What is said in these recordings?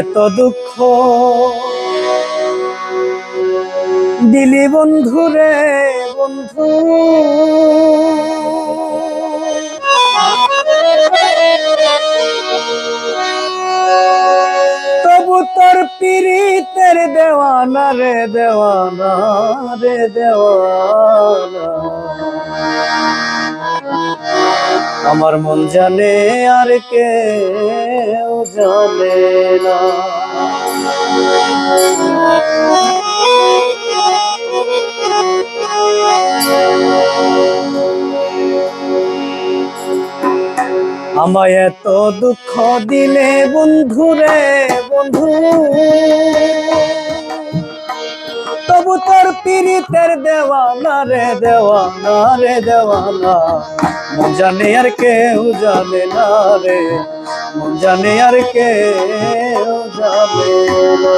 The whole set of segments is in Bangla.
এত দুঃখ দিলি বন্ধু রে বন্ধু, তবু তোর পীড়িতের দেওয়ানা রে দেওয়ানা রে দেওয়ানা। আমার মন জানে আর কেউ জানে না। আমায় এত দুঃখ দিলে বন্ধু রে বন্ধু, তবু তোর পীড়িতের দেওয়ানা রে দেওয়ানা রে দেওয়ানা। মন জানে আর কেউ জানে না রে, মন জানে আর কেউ জানে না।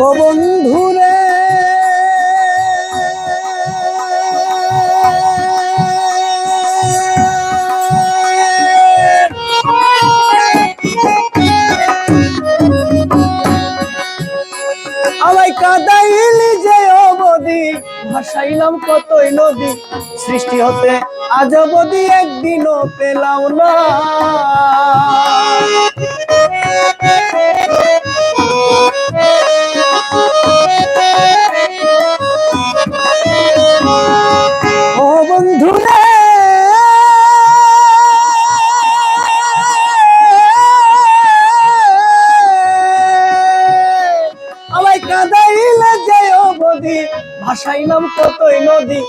ও বন্ধু রে আমায় কাঁদাইলি যে অবধি, ভাসাইলাম কতই নদী, সৃষ্টি হতে আজ অবধি একদিনও পেলাম না। ও বন্ধু রে আমায় কাঁদাইলে যে অবধি, ভাসাইলাম কতই নদী,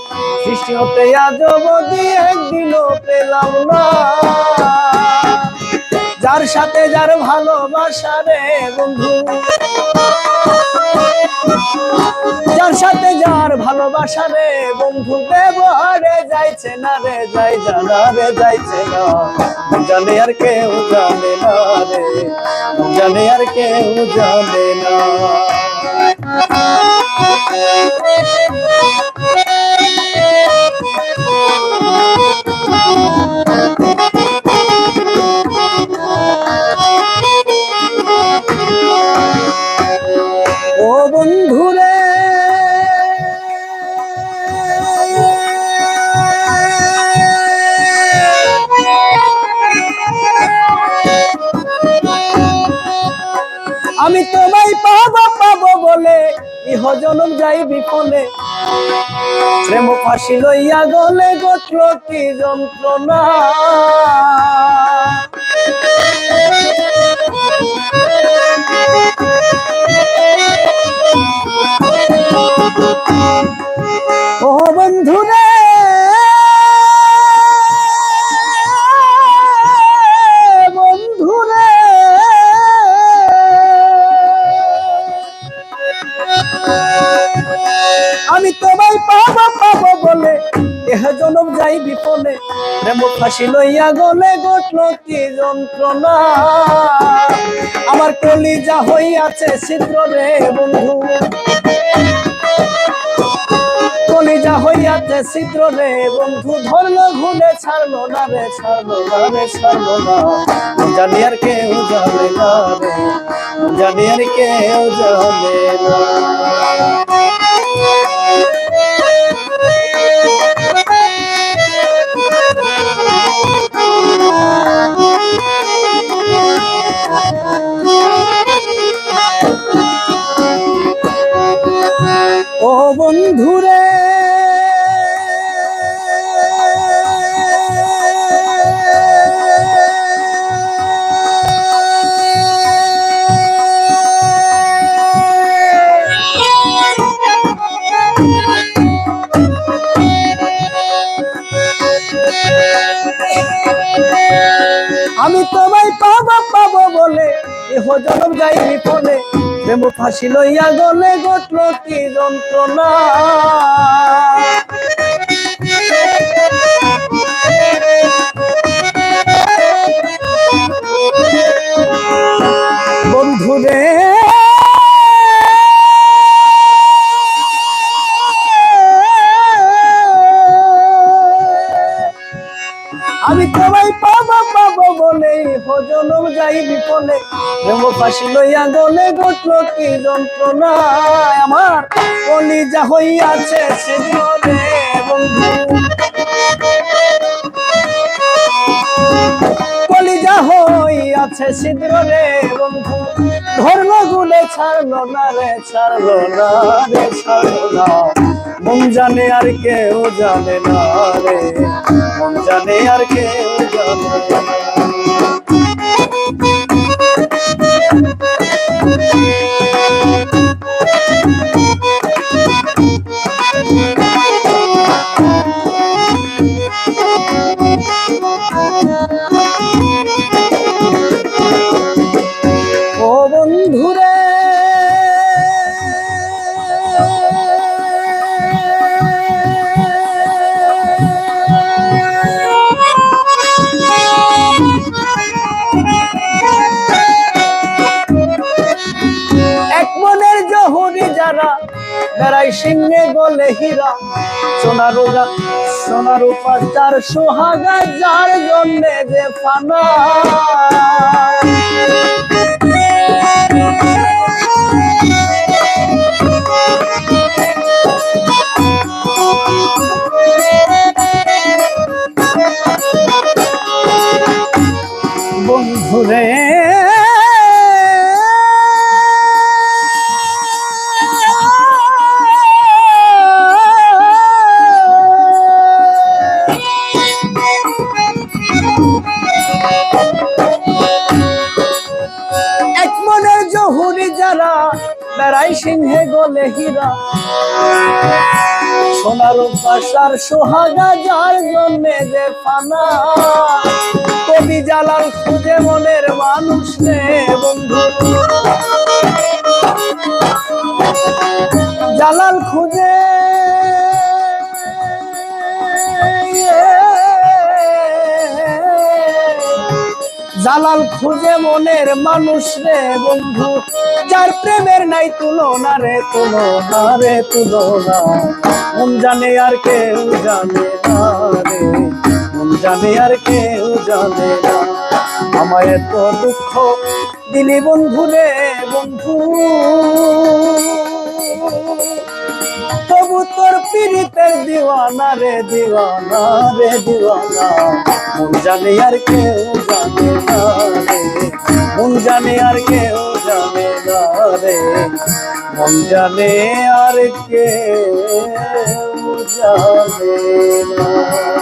সৃষ্টি হতে আজ অবধি একদিনও পেলাম না। যার সাথে যার ভালোবাসা রে বন্ধু, যার সাথে যার ভালোবাসা রে বন্ধু, ব্যবহারে যাইছে না রে যাই জানা রে যাইছে না। জানে আর কেউ জানে না রে, জানে আর কেউ জানে না। ও বন্ধু রে আমি তোমায় পাবো পাবো বলে ইহ জনম যাই বিফলে, প্রেম ফাঁসি লইয়া গলে ঘটল কি যন্ত্রণা। ও বন্ধু রে বন্ধু রে আমি তোমায় পাবো পাবো বলে এহ জনম যাই বিফলে, প্রেম ফাঁসি লইয়া গলে ঘটল কি যন্ত্রণা। আমার কলিজা হইয়াছে ছিদ্র রে বন্ধু, কলিজা হইয়াছে ছিদ্র রে বন্ধু, ধরলো ঘুরে ছাড়লো না রে ছাড়লো না রে ছাড়লো না। জানি আর কেউ জানে না রে, জানি আর কেউ জানে না। ও বন্ধু রে আমি তোমায় পাবো পাবো বলে ইহ জনম যাই বিফলে, প্রেম ফাঁসি লইয়া গলে ঘটল কি যন্ত্রণা। আমি তোমায় পাবো পাবো বলে ভজনম যাই বিফলে প্রেম ফাঁসি লইয়া গলে ঘটল কি যন্ত্রণা আমার কলিজা হইয়াছে ছিদ্র রে বন্ধু কলিজা হইয়াছে ছিদ্র রে বন্ধু ধরলো গুলে ছাড়লো না রে ছাড়লো না রে ছাড়লো না মন জানে আর কেউ জানে না রে মন জানে আর কেউ জানে না ও বন্ধুরে এক মনের জহুরি যারা বেড়াই সিংহে গলে হীরা সোনার উপর তার সোহাগা যার জন্যে যে ফানা বন্ধুরে এক মনের জহুরি যারা বেড়াই সিংহে গলে হীরা সোনার পাশার সোহাগা যার জন্যে যে ফানা কবি জালাল খুঁজে মনের মানুষ রে বন্ধু জালাল খুঁজে জালাল খুঁজে মনের মানুষ রে বন্ধু যার প্রেমের নাই তুলনা রে তুলনা রে তুলনা মন জানে আর কেউ জানে না রে মন জানে আর কেউ জানে না আমায় এত দুঃখ দিলি বন্ধু রে বন্ধু তবু তোর পীড়িতের দিওয়ানা রে দিওয়ানা রে দিওয়ানা মন জানে আর কেউ জানে না রে মন জানে আর কেউ জানে না রে মন জানে আর কেউ জানে না